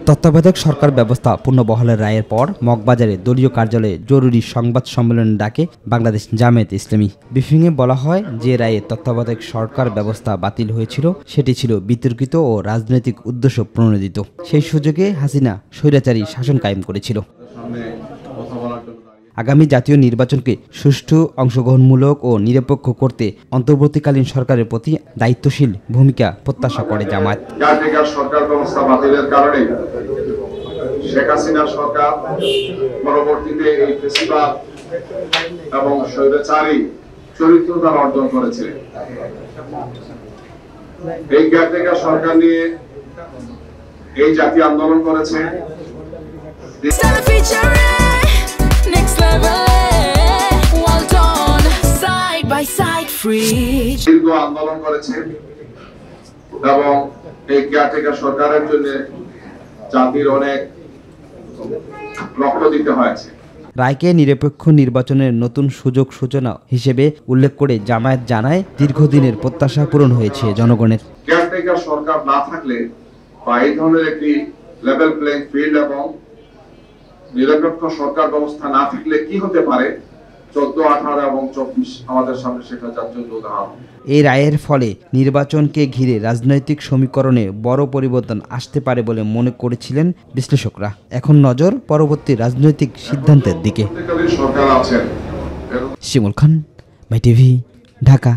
তত্ত্বাবধায়ক সরকার ব্যবস্থা পুনর্বহালের রায়ের পর মগবাজারে দলীয় কার্যালয়ে জরুরি সংবাদ সম্মেলন ডাকে বাংলাদেশ জামায়াতে ইসলামী। ব্রিফিংয়ে বলা হয়, যে রায়ে তত্ত্বাবধায়ক সরকার ব্যবস্থা বাতিল হয়েছিল সেটি ছিল বিতর্কিত ও রাজনৈতিক উদ্দেশ্য প্রণোদিত। সেই সুযোগে হাসিনা স্বৈরাচারী শাসন কায়েম করেছিল। আগামী জাতীয় নির্বাচনকে সুষ্ঠু, অংশগ্রহণমূলক ও নিরপেক্ষ করতে অন্তর্বর্তীকালীন সরকারের প্রতি দায়িত্বশীল ভূমিকা প্রত্যাশা করে জামায়াত। সরকার ব্যবস্থা বাতিলের কারণে শেখ হাসিনা সরকার পরবর্তীতে এই ফেসিবাদ এবং স্বৈরাচারী চরিত্র দ্বারা অর্জন করেছে। এই কেয়ারটেকার সরকার নিয়ে এই জাতি আন্দোলন করেছে, দীর্ঘ আন্দোলন করেছে এবং এই কেয়ারটেকার সরকারের জন্য জাতির অনেক রক্ত দিতে হয়েছে। রায়কে নিরপেক্ষ নির্বাচনের নতুন সুযোগ সূচনা হিসেবে উল্লেখ করে জামায়াত জানায়, দীর্ঘদিনের প্রত্যাশা পূরণ হয়েছে জনগণের। কেয়ারটেকার সরকার না থাকলে বা এই ধরনের একটি লেভেল প্লেইং ফিল্ড এবং নিরপেক্ষ সরকার ব্যবস্থা না থাকলে কি হতে পারে, 14, 18 এবং 24 আমাদের সামনে সেটা জাতীয় উদাহরণ। এই রায়ের ফলে নির্বাচনকে ঘিরে রাজনৈতিক সমীকরণে বড় পরিবর্তন আসতে পারে বলে মনে করেছিলেন বিশ্লেষকরা। এখন নজর পরবর্তী রাজনৈতিক সিদ্ধান্তের দিকে। সরকার আছেন। শিমুল খান, মাই টিভি, ঢাকা।